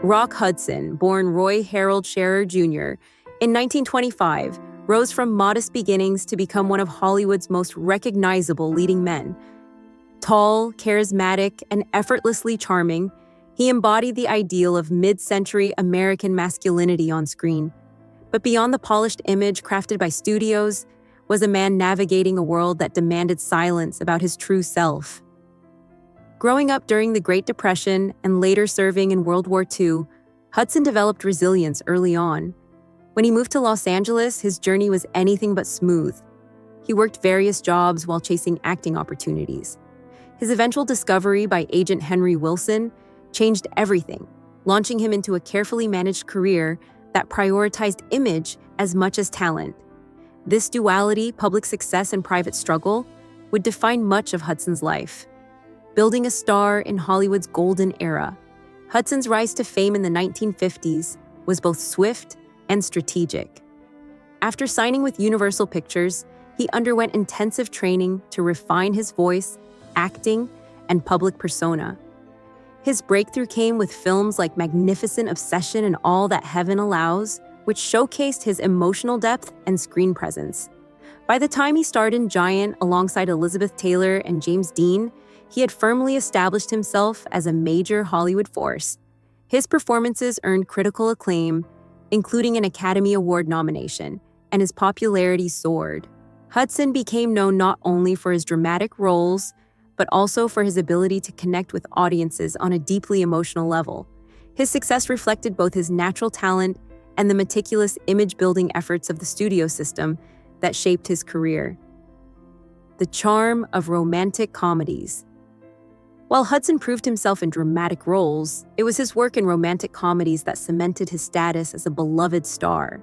Rock Hudson, born Roy Harold Scherer Jr., in 1925, rose from modest beginnings to become one of Hollywood's most recognizable leading men. Tall, charismatic, and effortlessly charming, he embodied the ideal of mid-century American masculinity on screen. But beyond the polished image crafted by studios was a man navigating a world that demanded silence about his true self. Growing up during the Great Depression and later serving in World War II, Hudson developed resilience early on. When he moved to Los Angeles, his journey was anything but smooth. He worked various jobs while chasing acting opportunities. His eventual discovery by agent Henry Wilson changed everything, launching him into a carefully managed career that prioritized image as much as talent. This duality, public success and private struggle, would define much of Hudson's life. Building a star in Hollywood's golden era, Hudson's rise to fame in the 1950s was both swift and strategic. After signing with Universal Pictures, he underwent intensive training to refine his voice, acting, and public persona. His breakthrough came with films like Magnificent Obsession and All That Heaven Allows, which showcased his emotional depth and screen presence. By the time he starred in Giant alongside Elizabeth Taylor and James Dean, he had firmly established himself as a major Hollywood force. His performances earned critical acclaim, including an Academy Award nomination, and his popularity soared. Hudson became known not only for his dramatic roles, but also for his ability to connect with audiences on a deeply emotional level. His success reflected both his natural talent and the meticulous image-building efforts of the studio system that shaped his career. The charm of romantic comedies. While Hudson proved himself in dramatic roles, it was his work in romantic comedies that cemented his status as a beloved star.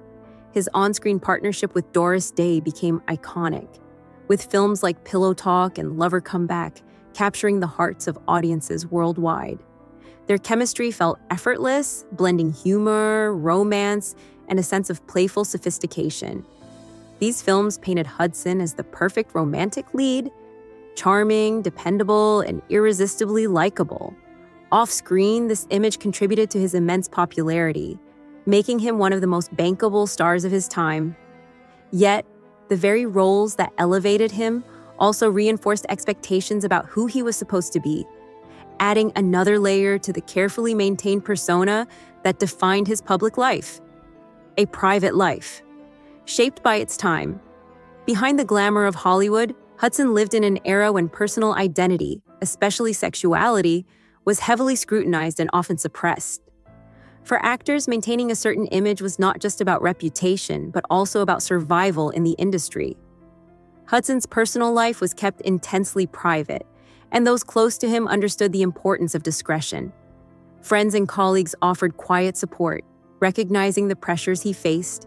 His on-screen partnership with Doris Day became iconic, with films like Pillow Talk and Lover Come Back capturing the hearts of audiences worldwide. Their chemistry felt effortless, blending humor, romance, and a sense of playful sophistication. These films painted Hudson as the perfect romantic lead, charming, dependable, and irresistibly likable. Off-screen, this image contributed to his immense popularity, making him one of the most bankable stars of his time. Yet, the very roles that elevated him also reinforced expectations about who he was supposed to be, adding another layer to the carefully maintained persona that defined his public life. A private life, shaped by its time. Behind the glamour of Hollywood, Hudson lived in an era when personal identity, especially sexuality, was heavily scrutinized and often suppressed. For actors, maintaining a certain image was not just about reputation, but also about survival in the industry. Hudson's personal life was kept intensely private, and those close to him understood the importance of discretion. Friends and colleagues offered quiet support, recognizing the pressures he faced.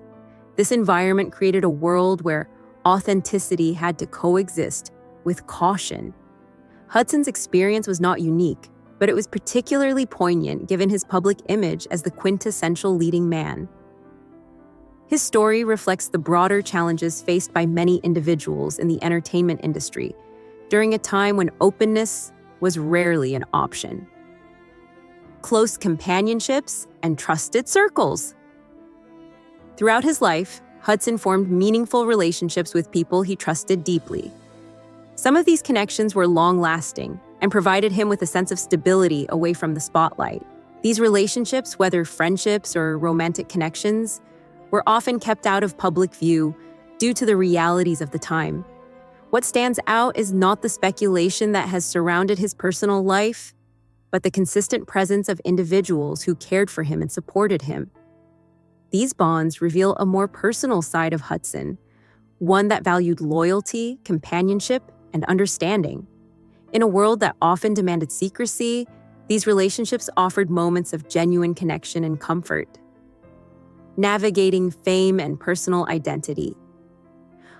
This environment created a world where authenticity had to coexist with caution. Hudson's experience was not unique, but it was particularly poignant given his public image as the quintessential leading man. His story reflects the broader challenges faced by many individuals in the entertainment industry during a time when openness was rarely an option. Close companionships and trusted circles. Throughout his life, Hudson formed meaningful relationships with people he trusted deeply. Some of these connections were long-lasting and provided him with a sense of stability away from the spotlight. These relationships, whether friendships or romantic connections, were often kept out of public view due to the realities of the time. What stands out is not the speculation that has surrounded his personal life, but the consistent presence of individuals who cared for him and supported him. These bonds reveal a more personal side of Hudson, one that valued loyalty, companionship, and understanding. In a world that often demanded secrecy, these relationships offered moments of genuine connection and comfort. Navigating fame and personal identity.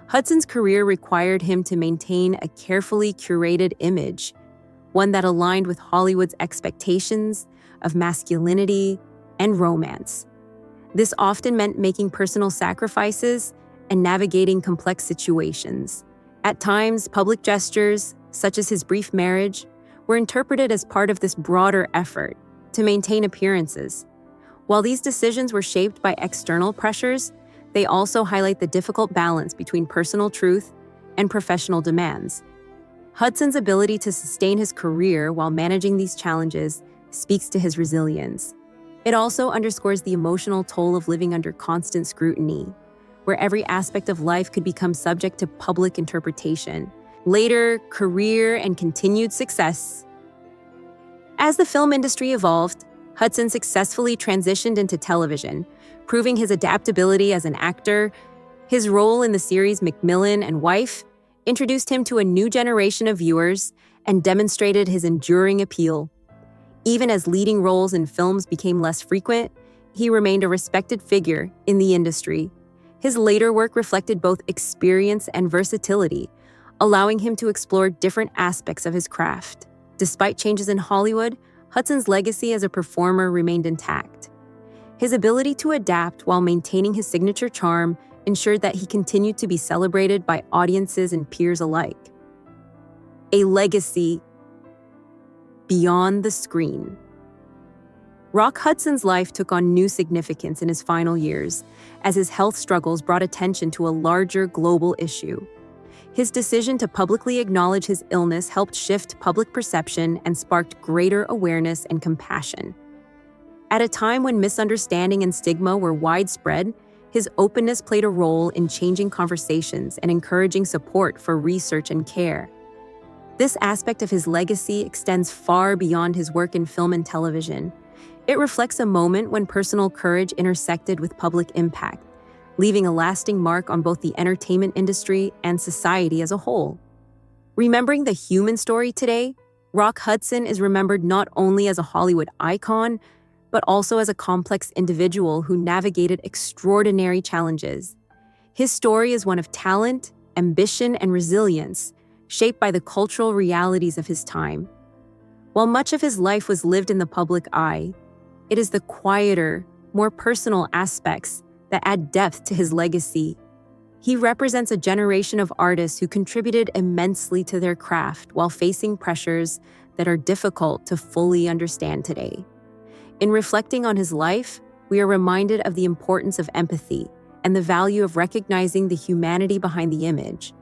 Hudson's career required him to maintain a carefully curated image, one that aligned with Hollywood's expectations of masculinity and romance. This often meant making personal sacrifices and navigating complex situations. At times, public gestures, such as his brief marriage, were interpreted as part of this broader effort to maintain appearances, While these decisions were shaped by external pressures, they also highlight the difficult balance between personal truth and professional demands. Hudson's ability to sustain his career while managing these challenges speaks to his resilience. It also underscores the emotional toll of living under constant scrutiny, where every aspect of life could become subject to public interpretation. Later, career and continued success. As the film industry evolved, Hudson successfully transitioned into television, proving his adaptability as an actor. His role in the series Macmillan and Wife introduced him to a new generation of viewers and demonstrated his enduring appeal. Even as leading roles in films became less frequent, he remained a respected figure in the industry. His later work reflected both experience and versatility, allowing him to explore different aspects of his craft. Despite changes in Hollywood, Hudson's legacy as a performer remained intact. His ability to adapt while maintaining his signature charm ensured that he continued to be celebrated by audiences and peers alike. A legacy beyond the screen. Rock Hudson's life took on new significance in his final years, as his health struggles brought attention to a larger global issue. His decision to publicly acknowledge his illness helped shift public perception and sparked greater awareness and compassion. At a time when misunderstanding and stigma were widespread, his openness played a role in changing conversations and encouraging support for research and care. This aspect of his legacy extends far beyond his work in film and television. It reflects a moment when personal courage intersected with public impact, leaving a lasting mark on both the entertainment industry and society as a whole. Remembering the human story today, Rock Hudson is remembered not only as a Hollywood icon, but also as a complex individual who navigated extraordinary challenges. His story is one of talent, ambition, and resilience, shaped by the cultural realities of his time. While much of his life was lived in the public eye, it is the quieter, more personal aspects that add depth to his legacy. He represents a generation of artists who contributed immensely to their craft while facing pressures that are difficult to fully understand today. In reflecting on his life, we are reminded of the importance of empathy and the value of recognizing the humanity behind the image.